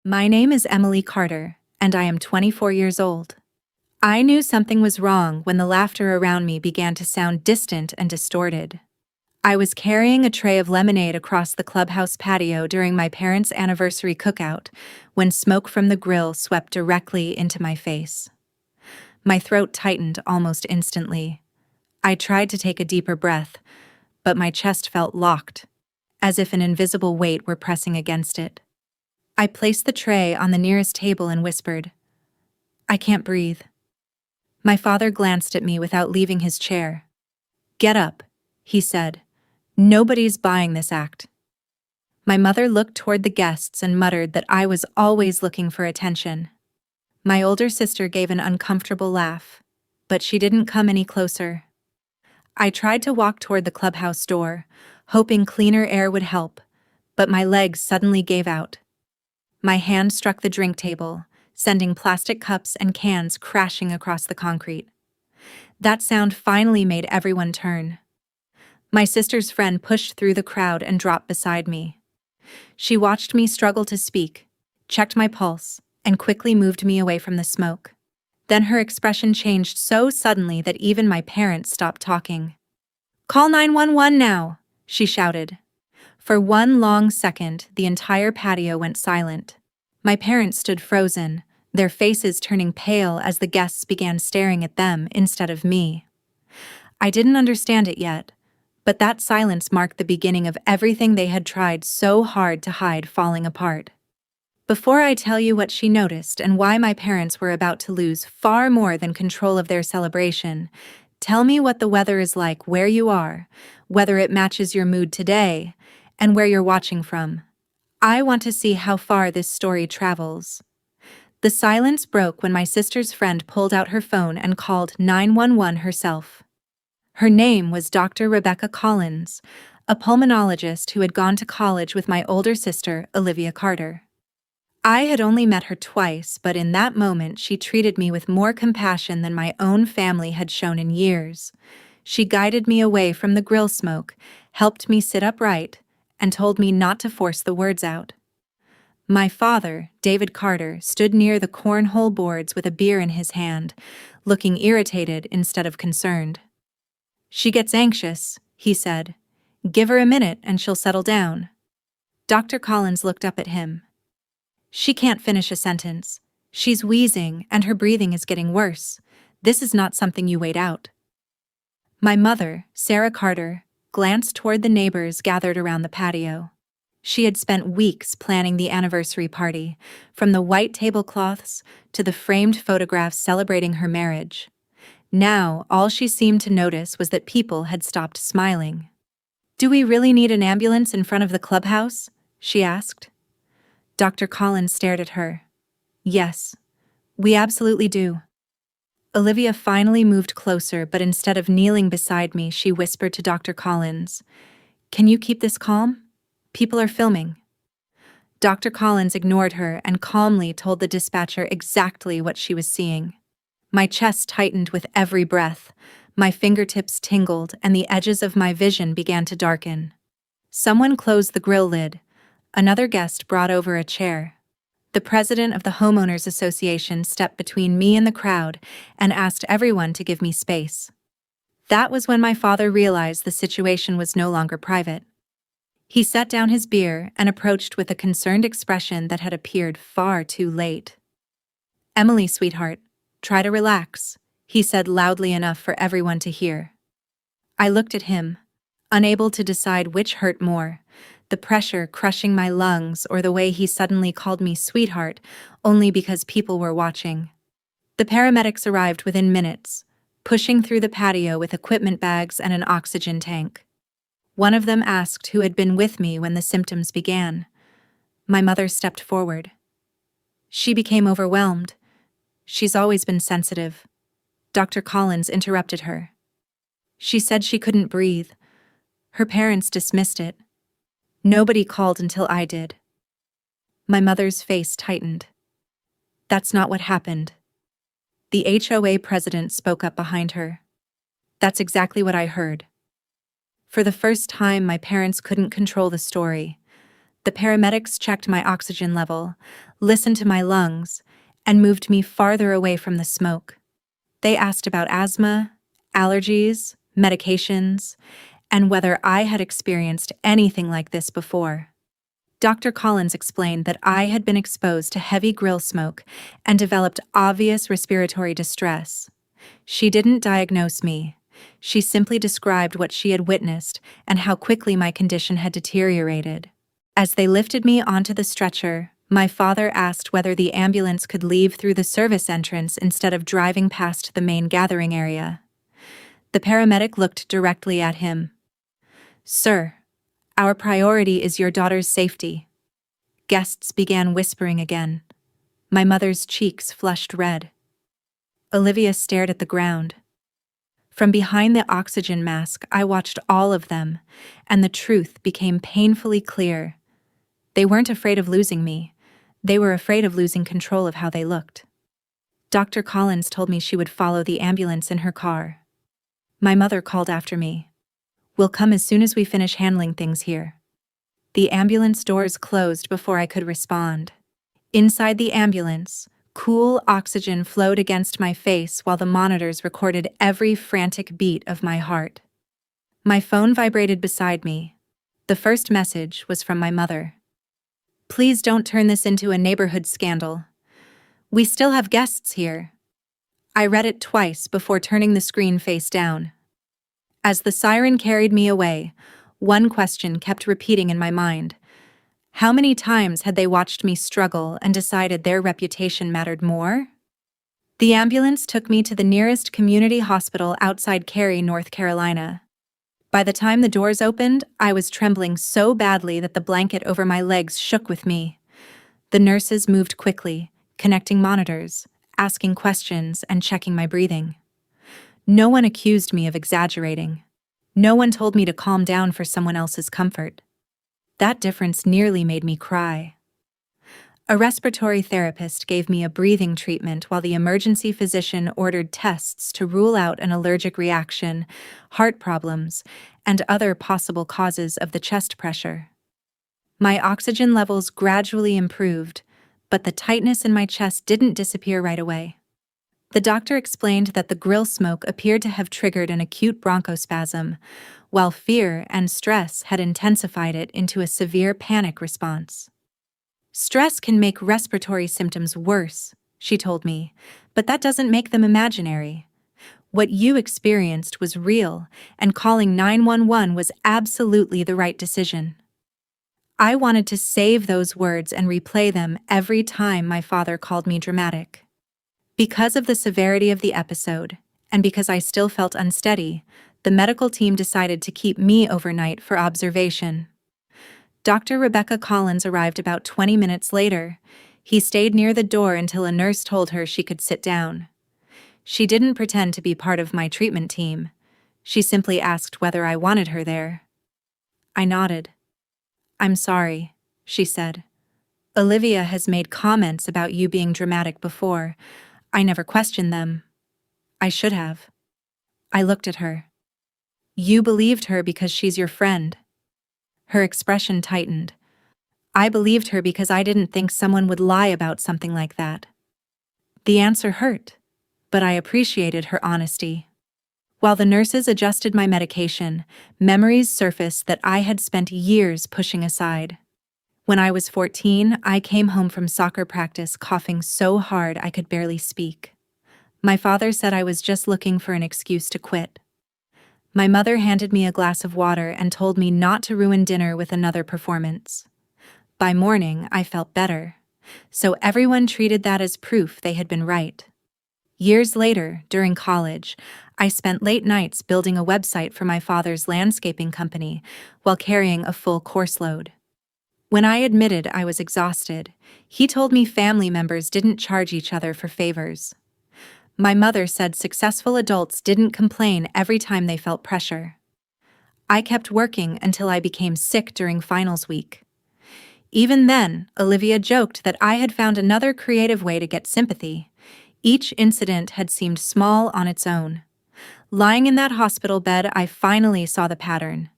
My name is Emily Carter, and I am 24 years old. I knew something was wrong when the laughter around me began to sound distant and distorted. I was carrying a tray of lemonade across the clubhouse patio during my parents' anniversary cookout when smoke from the grill swept directly into my face. My throat tightened almost instantly. I tried to take a deeper breath, but my chest felt locked, as if an invisible weight were pressing against it. I placed the tray on the nearest table and whispered, "I can't breathe." My father glanced at me without leaving his chair. "Get up," he said. "Nobody's buying this act." My mother looked toward the guests and muttered that I was always looking for attention. My older sister gave an uncomfortable laugh, but she didn't come any closer. I tried to walk toward the clubhouse door, hoping cleaner air would help, but my legs suddenly gave out. My hand struck the drink table, sending plastic cups and cans crashing across the concrete. That sound finally made everyone turn. My sister's friend pushed through the crowd and dropped beside me. She watched me struggle to speak, checked my pulse, and quickly moved me away from the smoke. Then her expression changed so suddenly that even my parents stopped talking. "Call 911 now," she shouted. For one long second, the entire patio went silent. My parents stood frozen, their faces turning pale as the guests began staring at them instead of me. I didn't understand it yet, but that silence marked the beginning of everything they had tried so hard to hide falling apart. Before I tell you what she noticed and why my parents were about to lose far more than control of their celebration, tell me what the weather is like where you are, whether it matches your mood today, and where you're watching from. I want to see how far this story travels. The silence broke when my sister's friend pulled out her phone and called 911 herself. Her name was Dr. Rebecca Collins, a pulmonologist who had gone to college with my older sister, Olivia Carter. I had only met her twice, but in that moment she treated me with more compassion than my own family had shown in years. She guided me away from the grill smoke, helped me sit upright, and told me not to force the words out. My father, David Carter, stood near the cornhole boards with a beer in his hand, looking irritated instead of concerned. "She gets anxious," he said. "Give her a minute and she'll settle down." Dr. Collins looked up at him. "She can't finish a sentence. She's wheezing and her breathing is getting worse. This is not something you wait out." My mother, Sarah Carter, glanced toward the neighbors gathered around the patio. She had spent weeks planning the anniversary party, from the white tablecloths to the framed photographs celebrating her marriage. Now, all she seemed to notice was that people had stopped smiling. "Do we really need an ambulance in front of the clubhouse?" she asked. Dr. Collins stared at her. "Yes, we absolutely do." Olivia finally moved closer, but instead of kneeling beside me, she whispered to Dr. Collins, "Can you keep this calm? People are filming." Dr. Collins ignored her and calmly told the dispatcher exactly what she was seeing. My chest tightened with every breath, my fingertips tingled, and the edges of my vision began to darken. Someone closed the grill lid. Another guest brought over a chair. The president of the Homeowners Association stepped between me and the crowd and asked everyone to give me space. That was when my father realized the situation was no longer private. He set down his beer and approached with a concerned expression that had appeared far too late. "Emily, sweetheart, try to relax," he said loudly enough for everyone to hear. I looked at him, unable to decide which hurt more, the pressure crushing my lungs or the way he suddenly called me sweetheart only because people were watching. The paramedics arrived within minutes, pushing through the patio with equipment bags and an oxygen tank. One of them asked who had been with me when the symptoms began. My mother stepped forward. She became overwhelmed. She's always been sensitive. Dr. Collins interrupted her. She said she couldn't breathe. Her parents dismissed it. Nobody called until I did. My mother's face tightened. "That's not what happened." The HOA president spoke up behind her. "That's exactly what I heard." For the first time, my parents couldn't control the story. The paramedics checked my oxygen level, listened to my lungs, and moved me farther away from the smoke. They asked about asthma, allergies, medications, and whether I had experienced anything like this before. Dr. Collins explained that I had been exposed to heavy grill smoke and developed obvious respiratory distress. She didn't diagnose me. She simply described what she had witnessed and how quickly my condition had deteriorated. As they lifted me onto the stretcher, my father asked whether the ambulance could leave through the service entrance instead of driving past the main gathering area. The paramedic looked directly at him. "Sir, our priority is your daughter's safety." Guests began whispering again. My mother's cheeks flushed red. Olivia stared at the ground. From behind the oxygen mask, I watched all of them, and the truth became painfully clear. They weren't afraid of losing me. They were afraid of losing control of how they looked. Dr. Collins told me she would follow the ambulance in her car. My mother called after me. "We'll come as soon as we finish handling things here." The ambulance doors closed before I could respond. Inside the ambulance, cool oxygen flowed against my face while the monitors recorded every frantic beat of my heart. My phone vibrated beside me. The first message was from my mother. "Please don't turn this into a neighborhood scandal. We still have guests here." I read it twice before turning the screen face down. As the siren carried me away, one question kept repeating in my mind. How many times had they watched me struggle and decided their reputation mattered more? The ambulance took me to the nearest community hospital outside Cary, North Carolina. By the time the doors opened, I was trembling so badly that the blanket over my legs shook with me. The nurses moved quickly, connecting monitors, asking questions, and checking my breathing. No one accused me of exaggerating. No one told me to calm down for someone else's comfort. That difference nearly made me cry. A respiratory therapist gave me a breathing treatment while the emergency physician ordered tests to rule out an allergic reaction, heart problems, and other possible causes of the chest pressure. My oxygen levels gradually improved, but the tightness in my chest didn't disappear right away. The doctor explained that the grill smoke appeared to have triggered an acute bronchospasm, while fear and stress had intensified it into a severe panic response. "Stress can make respiratory symptoms worse," she told me, "but that doesn't make them imaginary. What you experienced was real, and calling 911 was absolutely the right decision." I wanted to save those words and replay them every time my father called me dramatic. Because of the severity of the episode, and because I still felt unsteady, the medical team decided to keep me overnight for observation. Dr. Rebecca Collins arrived about 20 minutes later. He stayed near the door until a nurse told her she could sit down. She didn't pretend to be part of my treatment team. She simply asked whether I wanted her there. I nodded. "I'm sorry," she said. "Olivia has made comments about you being dramatic before. I never questioned them. I should have." I looked at her. "You believed her because she's your friend." Her expression tightened. "I believed her because I didn't think someone would lie about something like that." The answer hurt, but I appreciated her honesty. While the nurses adjusted my medication, memories surfaced that I had spent years pushing aside. When I was 14, I came home from soccer practice coughing so hard I could barely speak. My father said I was just looking for an excuse to quit. My mother handed me a glass of water and told me not to ruin dinner with another performance. By morning, I felt better, so everyone treated that as proof they had been right. Years later, during college, I spent late nights building a website for my father's landscaping company while carrying a full course load. When I admitted I was exhausted, he told me family members didn't charge each other for favors. My mother said successful adults didn't complain every time they felt pressure. I kept working until I became sick during finals week. Even then, Olivia joked that I had found another creative way to get sympathy. Each incident had seemed small on its own. Lying in that hospital bed, I finally saw the pattern.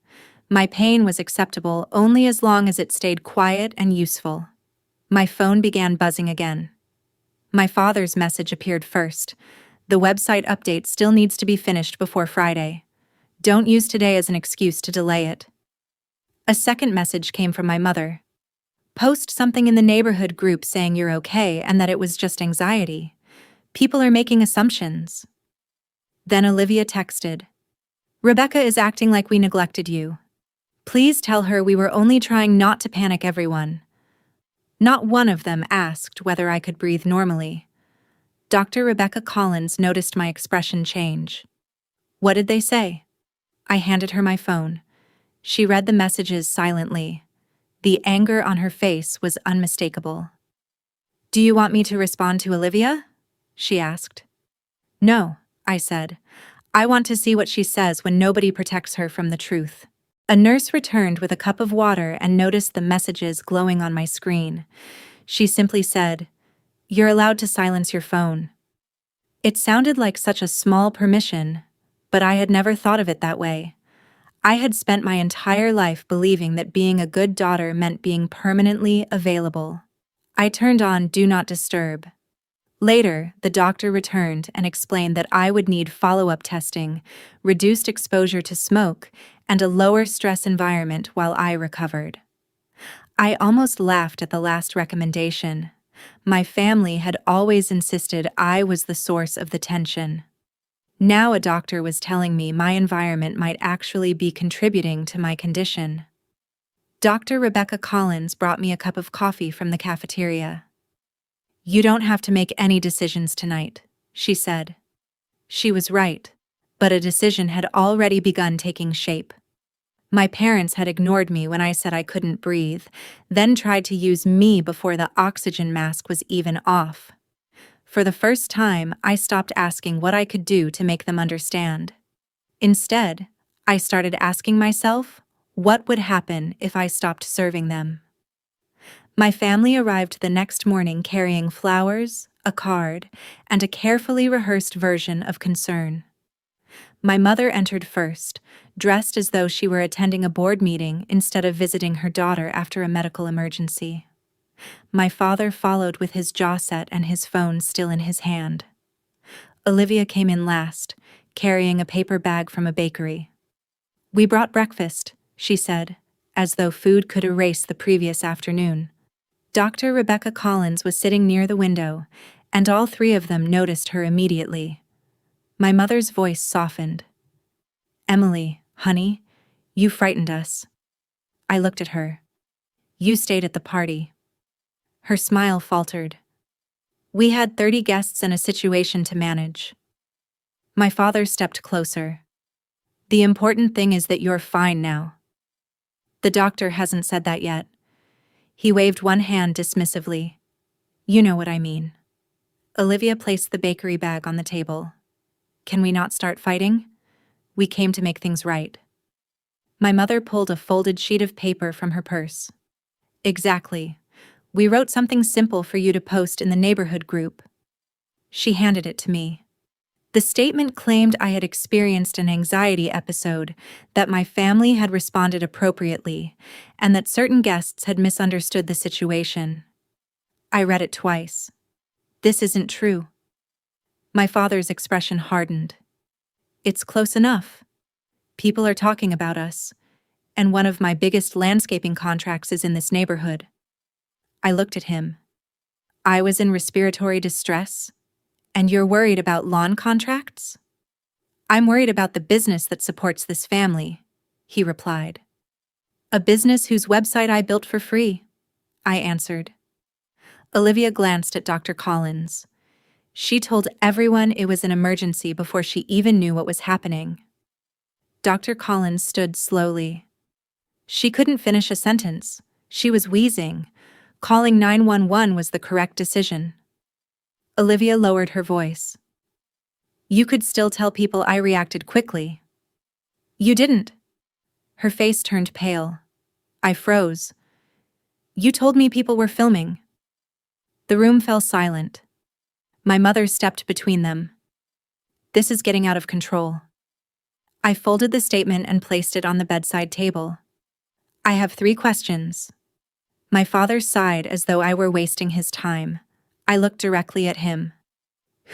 My pain was acceptable only as long as it stayed quiet and useful. My phone began buzzing again. My father's message appeared first. The website update still needs to be finished before Friday. Don't use today as an excuse to delay it. A second message came from my mother. Post something in the neighborhood group saying you're okay and that it was just anxiety. People are making assumptions. Then Olivia texted, Rebecca is acting like we neglected you. Please tell her we were only trying not to panic everyone. Not one of them asked whether I could breathe normally. Dr. Rebecca Collins noticed my expression change. What did they say? I handed her my phone. She read the messages silently. The anger on her face was unmistakable. Do you want me to respond to Olivia? She asked. No, I said. I want to see what she says when nobody protects her from the truth. A nurse returned with a cup of water and noticed the messages glowing on my screen. She simply said, You're allowed to silence your phone. It sounded like such a small permission, but I had never thought of it that way. I had spent my entire life believing that being a good daughter meant being permanently available. I turned on Do Not Disturb. Later, the doctor returned and explained that I would need follow-up testing, reduced exposure to smoke, and a lower stress environment while I recovered. I almost laughed at the last recommendation. My family had always insisted I was the source of the tension. Now a doctor was telling me my environment might actually be contributing to my condition. Dr. Rebecca Collins brought me a cup of coffee from the cafeteria. You don't have to make any decisions tonight, she said. She was right, but a decision had already begun taking shape. My parents had ignored me when I said I couldn't breathe, then tried to use me before the oxygen mask was even off. For the first time, I stopped asking what I could do to make them understand. Instead, I started asking myself, what would happen if I stopped serving them? My family arrived the next morning carrying flowers, a card, and a carefully rehearsed version of concern. My mother entered first, dressed as though she were attending a board meeting instead of visiting her daughter after a medical emergency. My father followed with his jaw set and his phone still in his hand. Olivia came in last, carrying a paper bag from a bakery. We brought breakfast, she said, as though food could erase the previous afternoon. Dr. Rebecca Collins was sitting near the window, and all three of them noticed her immediately. My mother's voice softened. Emily, honey, you frightened us. I looked at her. You stayed at the party. Her smile faltered. We had 30 guests and a situation to manage. My father stepped closer. The important thing is that you're fine now. The doctor hasn't said that yet. He waved one hand dismissively. You know what I mean. Olivia placed the bakery bag on the table. Can we not start fighting? We came to make things right. My mother pulled a folded sheet of paper from her purse. Exactly. We wrote something simple for you to post in the neighborhood group. She handed it to me. The statement claimed I had experienced an anxiety episode, that my family had responded appropriately, and that certain guests had misunderstood the situation. I read it twice. This isn't true. My father's expression hardened. It's close enough. People are talking about us, and one of my biggest landscaping contracts is in this neighborhood. I looked at him. I was in respiratory distress, and you're worried about lawn contracts? I'm worried about the business that supports this family, he replied. A business whose website I built for free, I answered. Olivia glanced at Dr. Collins. She told everyone it was an emergency before she even knew what was happening. Dr. Collins stood slowly. She couldn't finish a sentence. She was wheezing. Calling 911 was the correct decision. Olivia lowered her voice. You could still tell people I reacted quickly. You didn't. Her face turned pale. I froze. You told me people were filming. The room fell silent. My mother stepped between them. This is getting out of control. I folded the statement and placed it on the bedside table. I have 3 questions. My father sighed as though I were wasting his time. I looked directly at him.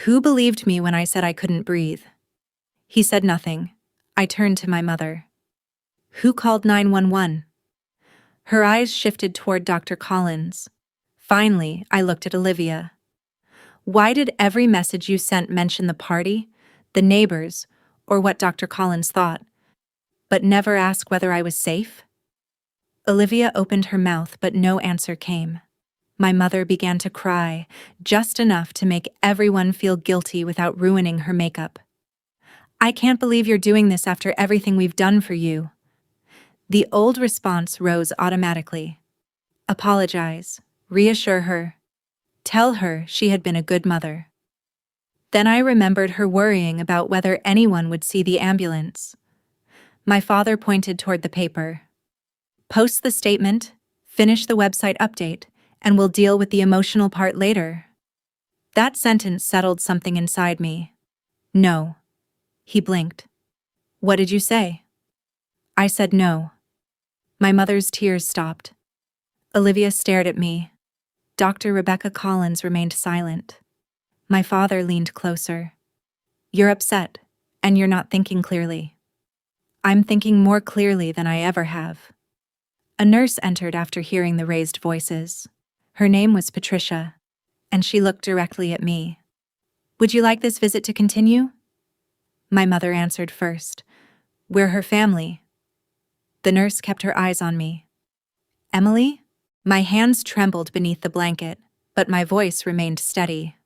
Who believed me when I said I couldn't breathe? He said nothing. I turned to my mother. Who called 911? Her eyes shifted toward Dr. Collins. Finally, I looked at Olivia. Why did every message you sent mention the party, the neighbors, or what Dr. Collins thought, but never ask whether I was safe? Olivia opened her mouth, but no answer came. My mother began to cry, just enough to make everyone feel guilty without ruining her makeup. I can't believe you're doing this after everything we've done for you. The old response rose automatically. Apologize, reassure her, tell her she had been a good mother. Then I remembered her worrying about whether anyone would see the ambulance. My father pointed toward the paper. Post the statement, finish the website update, and we'll deal with the emotional part later. That sentence settled something inside me. No. He blinked. What did you say? I said no. My mother's tears stopped. Olivia stared at me. Dr. Rebecca Collins remained silent. My father leaned closer. You're upset, and you're not thinking clearly. I'm thinking more clearly than I ever have. A nurse entered after hearing the raised voices. Her name was Patricia, and she looked directly at me. Would you like this visit to continue? My mother answered first. We're her family. The nurse kept her eyes on me. Emily? My hands trembled beneath the blanket, but my voice remained steady.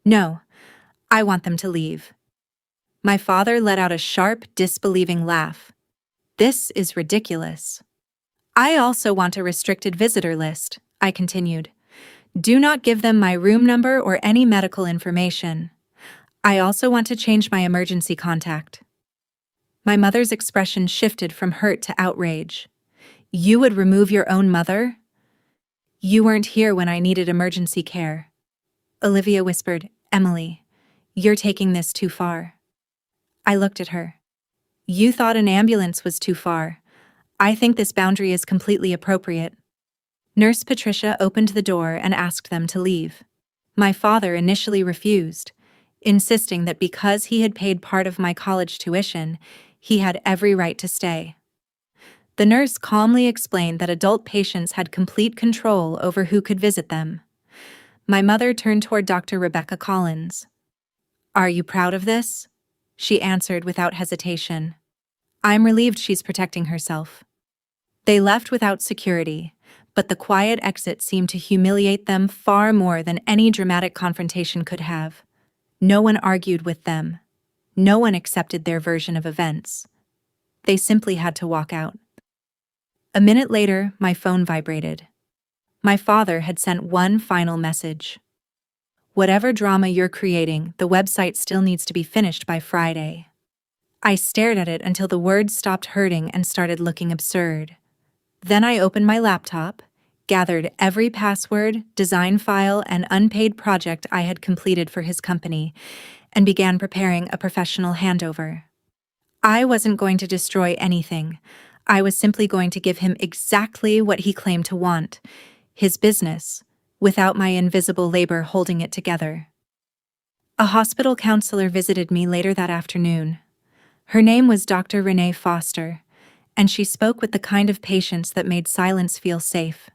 No, I want them to leave. My father let out a sharp, disbelieving laugh. This is ridiculous. I also want a restricted visitor list, I continued. Do not give them my room number or any medical information. I also want to change my emergency contact. My mother's expression shifted from hurt to outrage. You would remove your own mother? You weren't here when I needed emergency care. Olivia whispered, Emily, you're taking this too far. I looked at her. You thought an ambulance was too far. I think this boundary is completely appropriate. Nurse Patricia opened the door and asked them to leave. My father initially refused, insisting that because he had paid part of my college tuition, he had every right to stay. The nurse calmly explained that adult patients had complete control over who could visit them. My mother turned toward Dr. Rebecca Collins. Are you proud of this? She answered without hesitation. I'm relieved she's protecting herself. They left without security, but the quiet exit seemed to humiliate them far more than any dramatic confrontation could have. No one argued with them. No one accepted their version of events. They simply had to walk out. A minute later, my phone vibrated. My father had sent one final message. Whatever drama you're creating, the website still needs to be finished by Friday. I stared at it until the words stopped hurting and started looking absurd. Then I opened my laptop, gathered every password, design file, and unpaid project I had completed for his company, and began preparing a professional handover. I wasn't going to destroy anything. I was simply going to give him exactly what he claimed to want, his business, without my invisible labor holding it together. A hospital counselor visited me later that afternoon. Her name was Dr. Renee Foster, and she spoke with the kind of patience that made silence feel safe.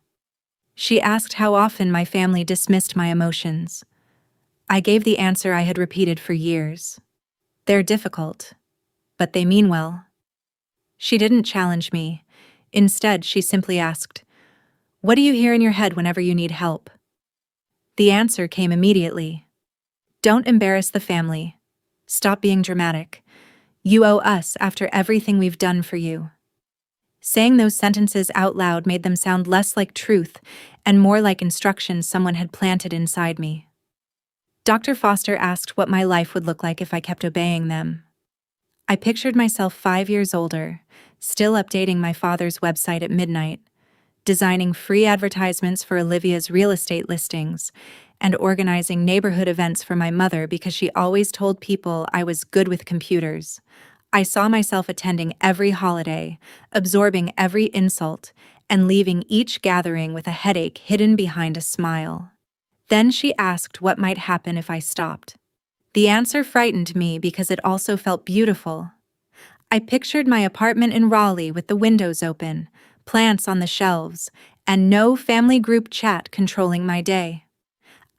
She asked how often my family dismissed my emotions. I gave the answer I had repeated for years. They're difficult, but they mean well. She didn't challenge me. Instead, she simply asked, What do you hear in your head whenever you need help? The answer came immediately. Don't embarrass the family. Stop being dramatic. You owe us after everything we've done for you. Saying those sentences out loud made them sound less like truth and more like instructions someone had planted inside me. Dr. Foster asked what my life would look like if I kept obeying them. I pictured myself 5 years older, still updating my father's website at midnight, designing free advertisements for Olivia's real estate listings, and organizing neighborhood events for my mother because she always told people I was good with computers. I saw myself attending every holiday, absorbing every insult, and leaving each gathering with a headache hidden behind a smile. Then she asked what might happen if I stopped. The answer frightened me because it also felt beautiful. I pictured my apartment in Raleigh with the windows open, plants on the shelves, and no family group chat controlling my day.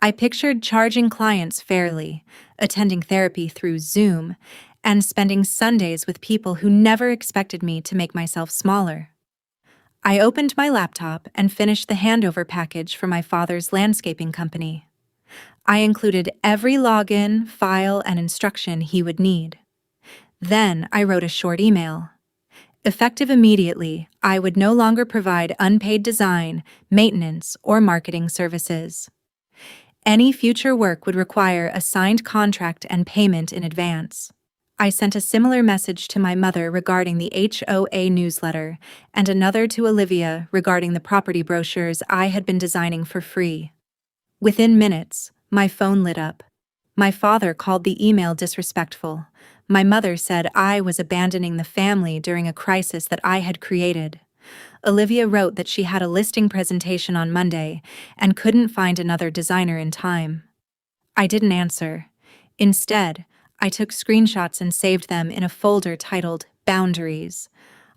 I pictured charging clients fairly, attending therapy through Zoom, and spending Sundays with people who never expected me to make myself smaller. I opened my laptop and finished the handover package for my father's landscaping company. I included every login, file, and instruction he would need. Then I wrote a short email. Effective immediately, I would no longer provide unpaid design, maintenance, or marketing services. Any future work would require a signed contract and payment in advance. I sent a similar message to my mother regarding the HOA newsletter and another to Olivia regarding the property brochures I had been designing for free. Within minutes, my phone lit up. My father called the email disrespectful. My mother said I was abandoning the family during a crisis that I had created. Olivia wrote that she had a listing presentation on Monday and couldn't find another designer in time. I didn't answer. Instead, I took screenshots and saved them in a folder titled Boundaries.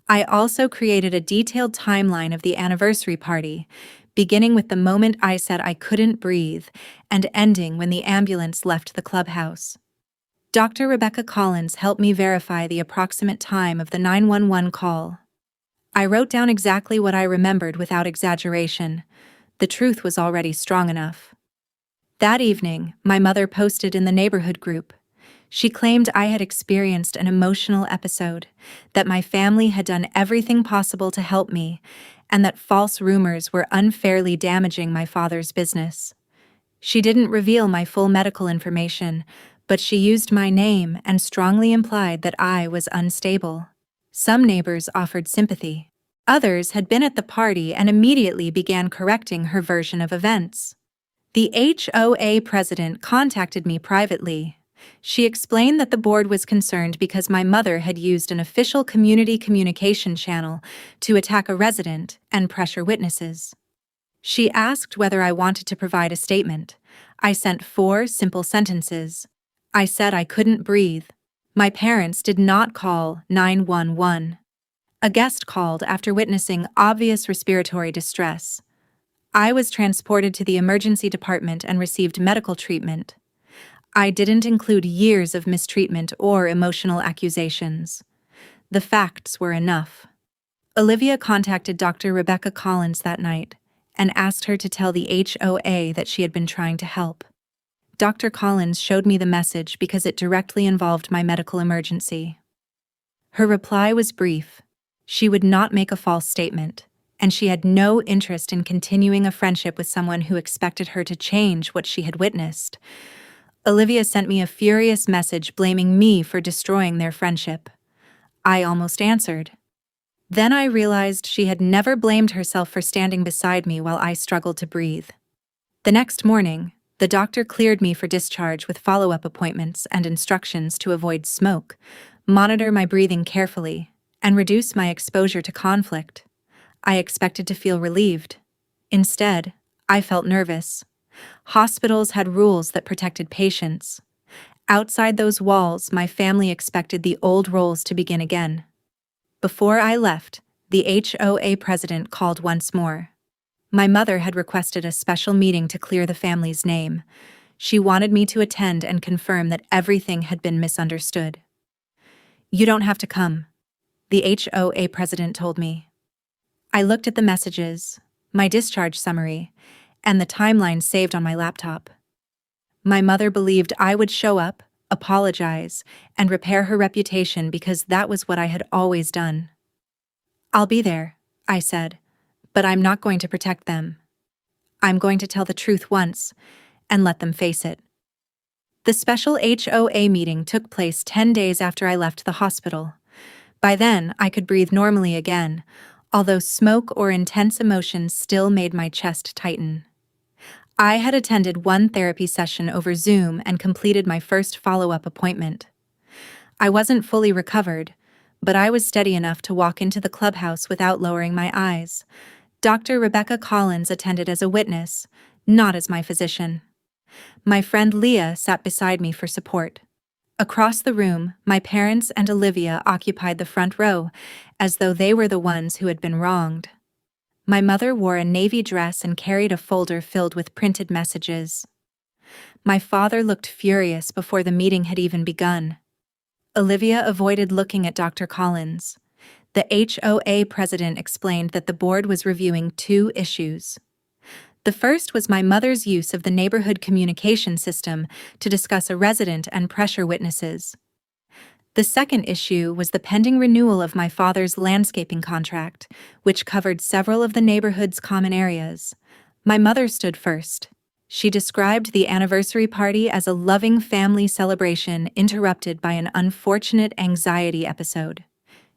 I also created a detailed timeline of the anniversary party, beginning with the moment I said I couldn't breathe and ending when the ambulance left the clubhouse. Dr. Rebecca Collins helped me verify the approximate time of the 911 call. I wrote down exactly what I remembered without exaggeration. The truth was already strong enough. That evening, my mother posted in the neighborhood group. She claimed I had experienced an emotional episode, that my family had done everything possible to help me, and that false rumors were unfairly damaging my father's business. She didn't reveal my full medical information, but she used my name and strongly implied that I was unstable. Some neighbors offered sympathy. Others had been at the party and immediately began correcting her version of events. The HOA president contacted me privately. She explained that the board was concerned because my mother had used an official community communication channel to attack a resident and pressure witnesses. She asked whether I wanted to provide a statement. I sent 4 simple sentences. I said I couldn't breathe. My parents did not call 911. A guest called after witnessing obvious respiratory distress. I was transported to the emergency department and received medical treatment. I didn't include years of mistreatment or emotional accusations. The facts were enough. Olivia contacted Dr. Rebecca Collins that night and asked her to tell the HOA that she had been trying to help. Dr. Collins showed me the message because it directly involved my medical emergency. Her reply was brief. She would not make a false statement, and she had no interest in continuing a friendship with someone who expected her to change what she had witnessed. Olivia sent me a furious message blaming me for destroying their friendship. I almost answered. Then I realized she had never blamed herself for standing beside me while I struggled to breathe. The next morning, the doctor cleared me for discharge with follow-up appointments and instructions to avoid smoke, monitor my breathing carefully, and reduce my exposure to conflict. I expected to feel relieved. Instead, I felt nervous. Hospitals had rules that protected patients. Outside those walls, my family expected the old roles to begin again. Before I left, the HOA president called once more. My mother had requested a special meeting to clear the family's name. She wanted me to attend and confirm that everything had been misunderstood. "You don't have to come," the HOA president told me. I looked at the messages, my discharge summary, and the timeline saved on my laptop. My mother believed I would show up, apologize, and repair her reputation because that was what I had always done. "I'll be there," I said, "but I'm not going to protect them. I'm going to tell the truth once and let them face it." The special HOA meeting took place 10 days after I left the hospital. By then, I could breathe normally again, although smoke or intense emotions still made my chest tighten. I had attended one therapy session over Zoom and completed my first follow-up appointment. I wasn't fully recovered, but I was steady enough to walk into the clubhouse without lowering my eyes. Dr. Rebecca Collins attended as a witness, not as my physician. My friend Leah sat beside me for support. Across the room, my parents and Olivia occupied the front row, as though they were the ones who had been wronged. My mother wore a navy dress and carried a folder filled with printed messages. My father looked furious before the meeting had even begun. Olivia avoided looking at Dr. Collins. The HOA president explained that the board was reviewing two issues. The first was my mother's use of the neighborhood communication system to discuss a resident and pressure witnesses. The second issue was the pending renewal of my father's landscaping contract, which covered several of the neighborhood's common areas. My mother stood first. She described the anniversary party as a loving family celebration interrupted by an unfortunate anxiety episode.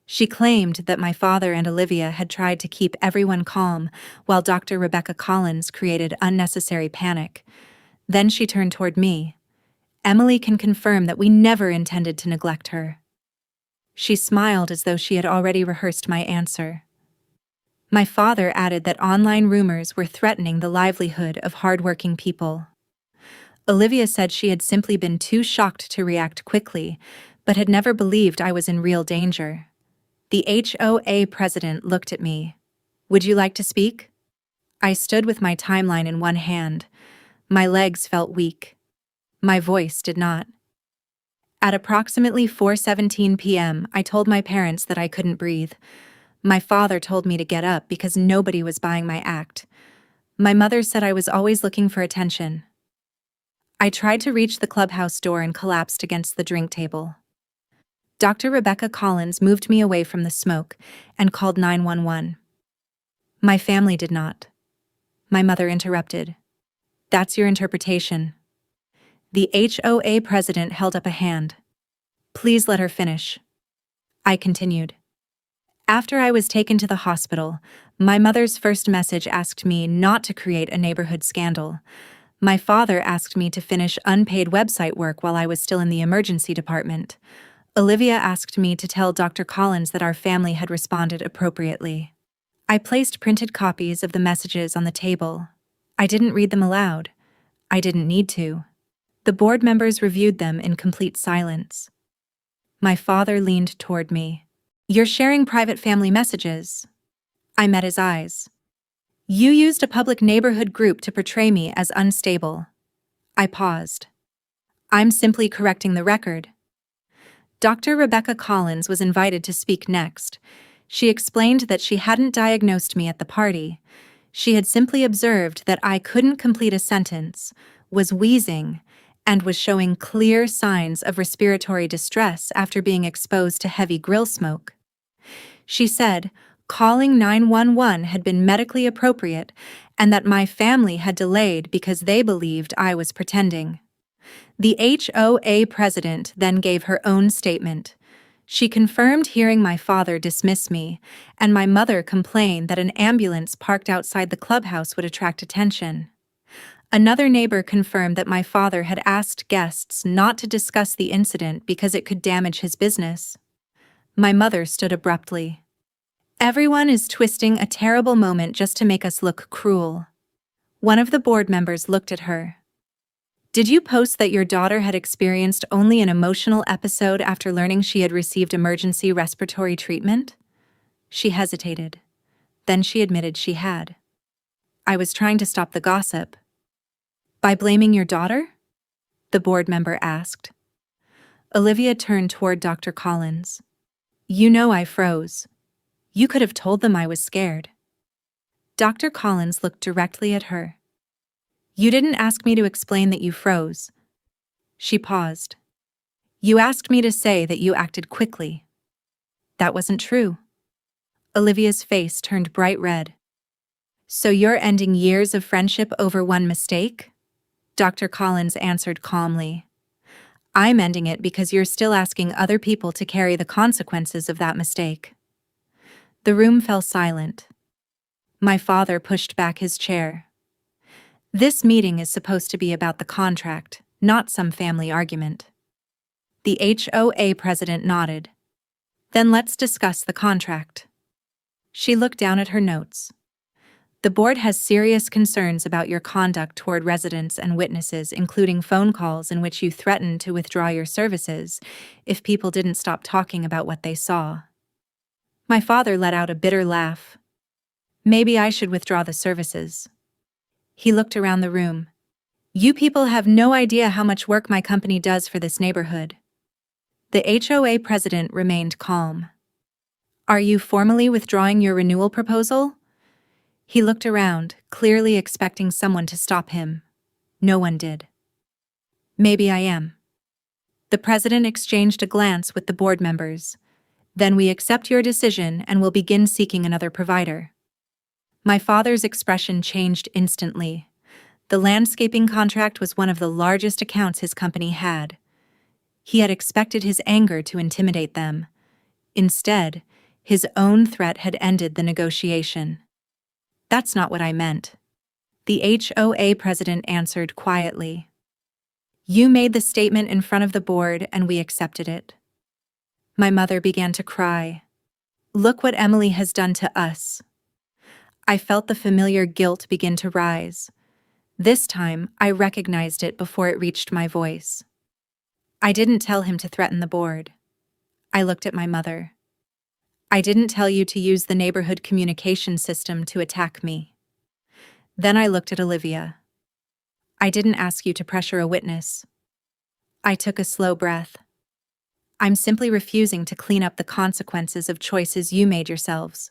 She claimed that my father and Olivia had tried to keep everyone calm, while Dr. Rebecca Collins created unnecessary panic. Then she turned toward me. Emily can confirm that we never intended to neglect her. She smiled as though she had already rehearsed my answer. My father added that online rumors were threatening the livelihood of hardworking people. Olivia said she had simply been too shocked to react quickly, but had never believed I was in real danger. The HOA president looked at me. "Would you like to speak?" I stood with my timeline in one hand. My legs felt weak. My voice did not. At approximately 4:17 p.m., I told my parents that I couldn't breathe. My father told me to get up because nobody was buying my act. My mother said I was always looking for attention. I tried to reach the clubhouse door and collapsed against the drink table. Dr. Rebecca Collins moved me away from the smoke and called 911. My family did not. My mother interrupted. "That's your interpretation." The HOA president held up a hand. "Please let her finish." I continued. After I was taken to the hospital, my mother's first message asked me not to create a neighborhood scandal. My father asked me to finish unpaid website work while I was still in the emergency department. Olivia asked me to tell Dr. Collins that our family had responded appropriately. I placed printed copies of the messages on the table. I didn't read them aloud. I didn't need to. The board members reviewed them in complete silence. My father leaned toward me. "You're sharing private family messages." I met his eyes. "You used a public neighborhood group to portray me as unstable." I paused. "I'm simply correcting the record." Dr. Rebecca Collins was invited to speak next. She explained that she hadn't diagnosed me at the party. She had simply observed that I couldn't complete a sentence, was wheezing, and was showing clear signs of respiratory distress after being exposed to heavy grill smoke. She said calling 911 had been medically appropriate and that my family had delayed because they believed I was pretending. The HOA president then gave her own statement. She confirmed hearing my father dismiss me, and my mother complained that an ambulance parked outside the clubhouse would attract attention. Another neighbor confirmed that my father had asked guests not to discuss the incident because it could damage his business. My mother stood abruptly. "Everyone is twisting a terrible moment just to make us look cruel." One of the board members looked at her. "Did you post that your daughter had experienced only an emotional episode after learning she had received emergency respiratory treatment?" She hesitated. Then she admitted she had. "I was trying to stop the gossip." "By blaming your daughter?" the board member asked. Olivia turned toward Dr. Collins. "You know I froze. You could have told them I was scared." Dr. Collins looked directly at her. "You didn't ask me to explain that you froze." She paused. "You asked me to say that you acted quickly." "That wasn't true." Olivia's face turned bright red. "So you're ending years of friendship over one mistake?" Dr. Collins answered calmly. "I'm ending it because you're still asking other people to carry the consequences of that mistake." The room fell silent. My father pushed back his chair. "This meeting is supposed to be about the contract, not some family argument." The HOA president nodded. Then let's discuss the contract. She looked down at her notes. The board has serious concerns about your conduct toward residents and witnesses, including phone calls in which you threatened to withdraw your services if people didn't stop talking about what they saw. My father let out a bitter laugh. Maybe I should withdraw the services. He looked around the room. You people have no idea how much work my company does for this neighborhood. The HOA president remained calm. Are you formally withdrawing your renewal proposal? He looked around, clearly expecting someone to stop him. No one did. Maybe I am. The president exchanged a glance with the board members. Then we accept your decision and will begin seeking another provider. My father's expression changed instantly. The landscaping contract was one of the largest accounts his company had. He had expected his anger to intimidate them. Instead, his own threat had ended the negotiation. That's not what I meant. The HOA president answered quietly. You made the statement in front of the board and we accepted it. My mother began to cry. Look what Emily has done to us. I felt the familiar guilt begin to rise. This time, I recognized it before it reached my voice. I didn't tell him to threaten the board. I looked at my mother. I didn't tell you to use the neighborhood communication system to attack me. Then I looked at Olivia. I didn't ask you to pressure a witness. I took a slow breath. I'm simply refusing to clean up the consequences of choices you made yourselves.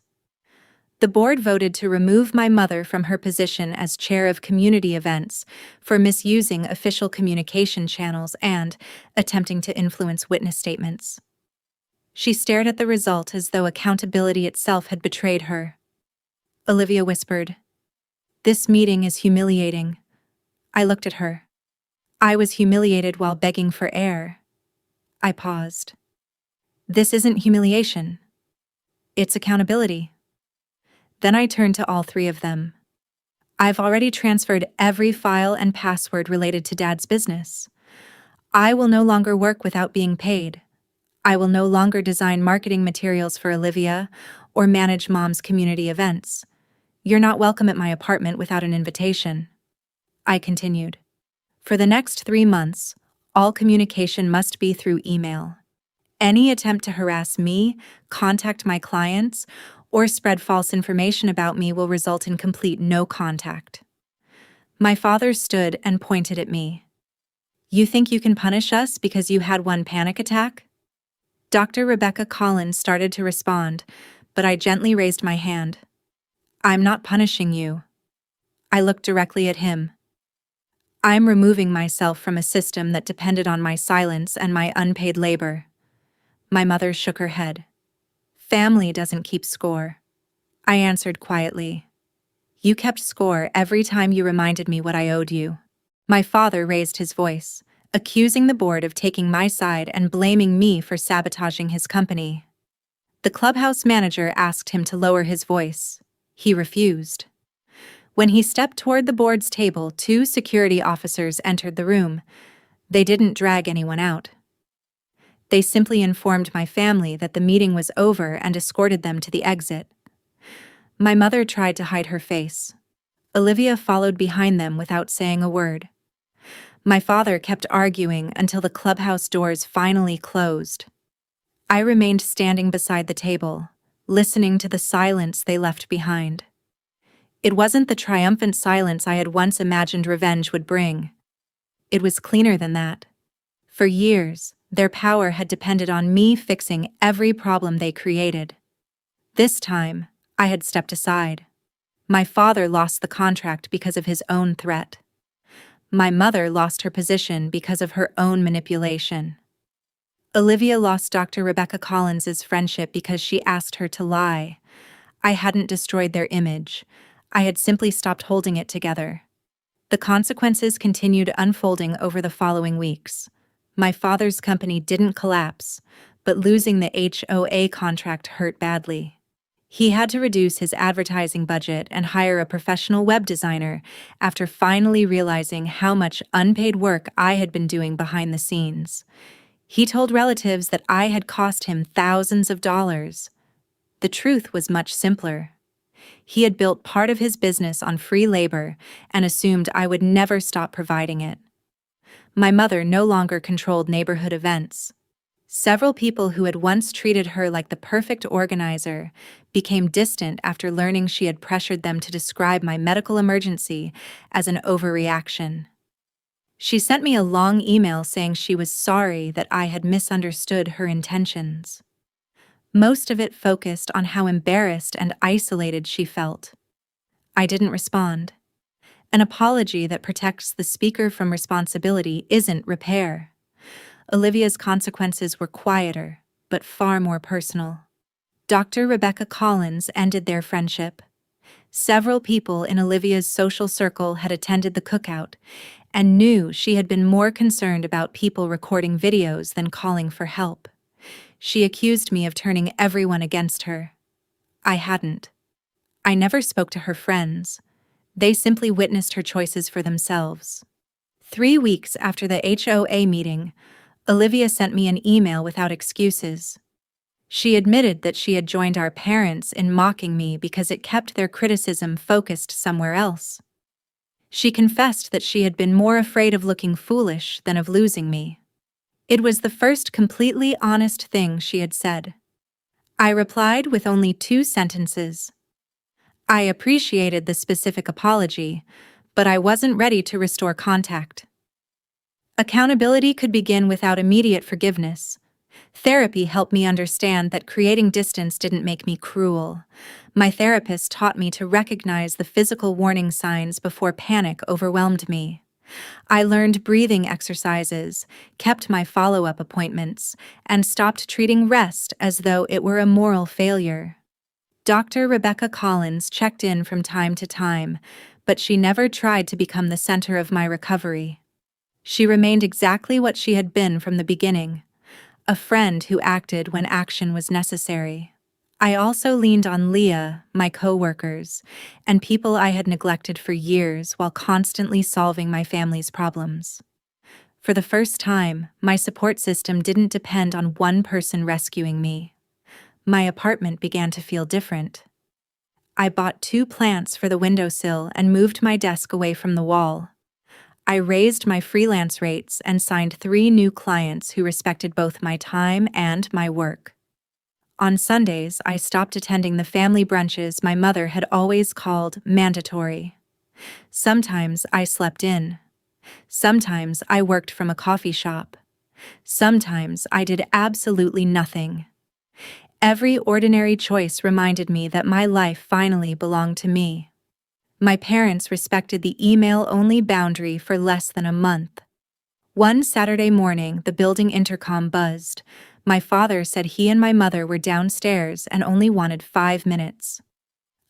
The board voted to remove my mother from her position as chair of community events for misusing official communication channels and attempting to influence witness statements. She stared at the result as though accountability itself had betrayed her. Olivia whispered, This meeting is humiliating. I looked at her. I was humiliated while begging for air. I paused. This isn't humiliation. It's accountability. Then I turned to all three of them. I've already transferred every file and password related to Dad's business. I will no longer work without being paid. I will no longer design marketing materials for Olivia or manage Mom's community events. You're not welcome at my apartment without an invitation. I continued. For the next 3 months, all communication must be through email. Any attempt to harass me, contact my clients, or spread false information about me will result in complete no contact. My father stood and pointed at me. You think you can punish us because you had one panic attack? Dr. Rebecca Collins started to respond, but I gently raised my hand. I'm not punishing you. I looked directly at him. I'm removing myself from a system that depended on my silence and my unpaid labor. My mother shook her head. Family doesn't keep score. I answered quietly. You kept score every time you reminded me what I owed you. My father raised his voice, accusing the board of taking my side and blaming me for sabotaging his company. The clubhouse manager asked him to lower his voice. He refused. When he stepped toward the board's table, 2 security officers entered the room. They didn't drag anyone out. They simply informed my family that the meeting was over and escorted them to the exit. My mother tried to hide her face. Olivia followed behind them without saying a word. My father kept arguing until the clubhouse doors finally closed. I remained standing beside the table, listening to the silence they left behind. It wasn't the triumphant silence I had once imagined revenge would bring. It was cleaner than that. For years, their power had depended on me fixing every problem they created. This time, I had stepped aside. My father lost the contract because of his own threat. My mother lost her position because of her own manipulation. Olivia lost Dr. Rebecca Collins's friendship because she asked her to lie. I hadn't destroyed their image. I had simply stopped holding it together. The consequences continued unfolding over the following weeks. My father's company didn't collapse, but losing the HOA contract hurt badly. He had to reduce his advertising budget and hire a professional web designer after finally realizing how much unpaid work I had been doing behind the scenes. He told relatives that I had cost him thousands of dollars. The truth was much simpler. He had built part of his business on free labor and assumed I would never stop providing it. My mother no longer controlled neighborhood events. Several people who had once treated her like the perfect organizer became distant after learning she had pressured them to describe my medical emergency as an overreaction. She sent me a long email saying she was sorry that I had misunderstood her intentions. Most of it focused on how embarrassed and isolated she felt. I didn't respond. An apology that protects the speaker from responsibility isn't repair. Olivia's consequences were quieter, but far more personal. Dr. Rebecca Collins ended their friendship. Several people in Olivia's social circle had attended the cookout and knew she had been more concerned about people recording videos than calling for help. She accused me of turning everyone against her. I hadn't. I never spoke to her friends. They simply witnessed her choices for themselves. 3 weeks after the HOA meeting, Olivia sent me an email without excuses. She admitted that she had joined our parents in mocking me because it kept their criticism focused somewhere else. She confessed that she had been more afraid of looking foolish than of losing me. It was the first completely honest thing she had said. I replied with only 2 sentences. I appreciated the specific apology, but I wasn't ready to restore contact. Accountability could begin without immediate forgiveness. Therapy helped me understand that creating distance didn't make me cruel. My therapist taught me to recognize the physical warning signs before panic overwhelmed me. I learned breathing exercises, kept my follow-up appointments, and stopped treating rest as though it were a moral failure. Dr. Rebecca Collins checked in from time to time, but she never tried to become the center of my recovery. She remained exactly what she had been from the beginning, a friend who acted when action was necessary. I also leaned on Leah, my co-workers, and people I had neglected for years while constantly solving my family's problems. For the first time, my support system didn't depend on one person rescuing me. My apartment began to feel different. I bought 2 plants for the windowsill and moved my desk away from the wall. I raised my freelance rates and signed 3 new clients who respected both my time and my work. On Sundays, I stopped attending the family brunches my mother had always called mandatory. Sometimes I slept in. Sometimes I worked from a coffee shop. Sometimes I did absolutely nothing. Every ordinary choice reminded me that my life finally belonged to me. My parents respected the email-only boundary for less than a month. One Saturday morning, the building intercom buzzed. My father said he and my mother were downstairs and only wanted 5 minutes.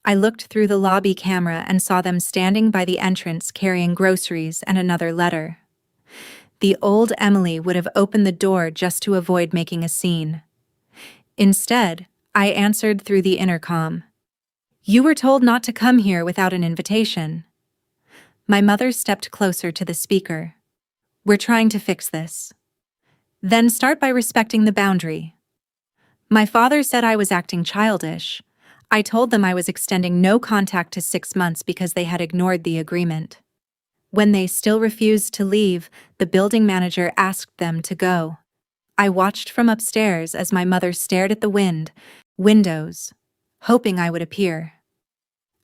I looked through the lobby camera and saw them standing by the entrance carrying groceries and another letter. The old Emily would have opened the door just to avoid making a scene. Instead, I answered through the intercom. "You were told not to come here without an invitation." My mother stepped closer to the speaker. "We're trying to fix this." "Then start by respecting the boundary." My father said I was acting childish. I told them I was extending no contact to 6 months because they had ignored the agreement. When they still refused to leave, the building manager asked them to go. I watched from upstairs as my mother stared at the windows, hoping I would appear.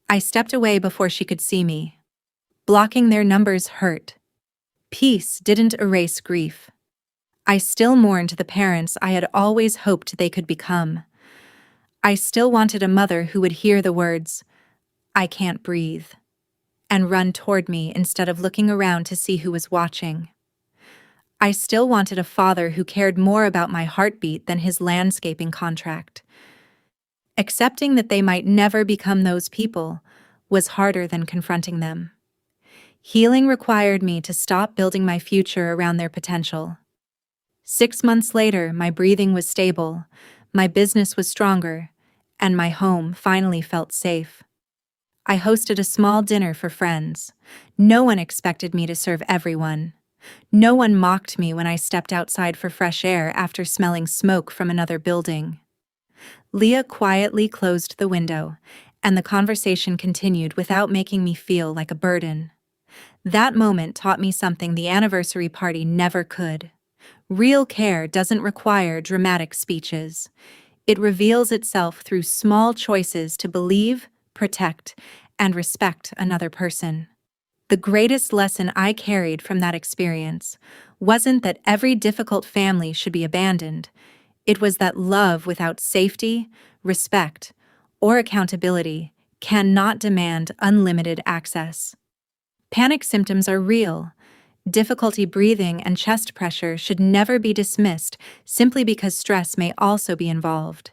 I stepped away before she could see me. Blocking their numbers hurt. Peace didn't erase grief. I still mourned the parents I had always hoped they could become. I still wanted a mother who would hear the words, "I can't breathe," and run toward me instead of looking around to see who was watching. I still wanted a father who cared more about my heartbeat than his landscaping contract. Accepting that they might never become those people was harder than confronting them. Healing required me to stop building my future around their potential. 6 months later, my breathing was stable, my business was stronger, and my home finally felt safe. I hosted a small dinner for friends. No one expected me to serve everyone. No one mocked me when I stepped outside for fresh air after smelling smoke from another building. Leah quietly closed the window, and the conversation continued without making me feel like a burden. That moment taught me something the anniversary party never could. Real care doesn't require dramatic speeches. It reveals itself through small choices to believe, protect, and respect another person. The greatest lesson I carried from that experience wasn't that every difficult family should be abandoned. It was that love without safety, respect, or accountability cannot demand unlimited access. Panic symptoms are real. Difficulty breathing and chest pressure should never be dismissed simply because stress may also be involved.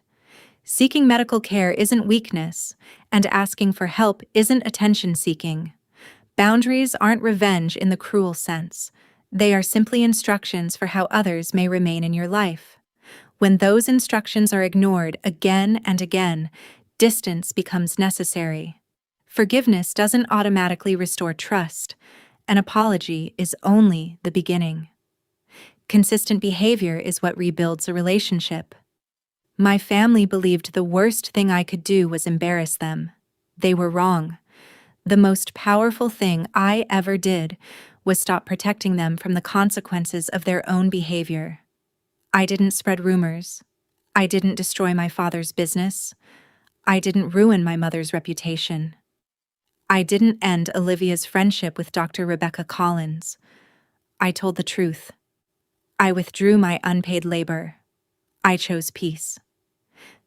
Seeking medical care isn't weakness, and asking for help isn't attention-seeking. Boundaries aren't revenge in the cruel sense. They are simply instructions for how others may remain in your life. When those instructions are ignored again and again, distance becomes necessary. Forgiveness doesn't automatically restore trust. An apology is only the beginning. Consistent behavior is what rebuilds a relationship. My family believed the worst thing I could do was embarrass them. They were wrong. The most powerful thing I ever did was stop protecting them from the consequences of their own behavior. I didn't spread rumors. I didn't destroy my father's business. I didn't ruin my mother's reputation. I didn't end Olivia's friendship with Dr. Rebecca Collins. I told the truth. I withdrew my unpaid labor. I chose peace.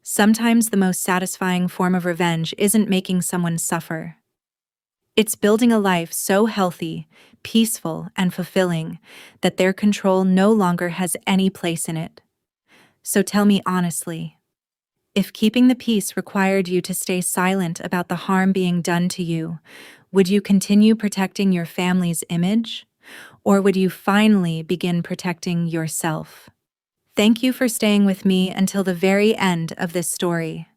Sometimes the most satisfying form of revenge isn't making someone suffer. It's building a life so healthy, peaceful, and fulfilling that their control no longer has any place in it. So tell me honestly, if keeping the peace required you to stay silent about the harm being done to you, would you continue protecting your family's image? Or would you finally begin protecting yourself? Thank you for staying with me until the very end of this story.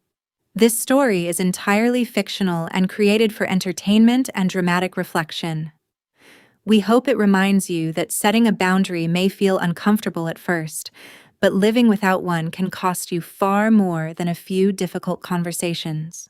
This story is entirely fictional and created for entertainment and dramatic reflection. We hope it reminds you that setting a boundary may feel uncomfortable at first, but living without one can cost you far more than a few difficult conversations.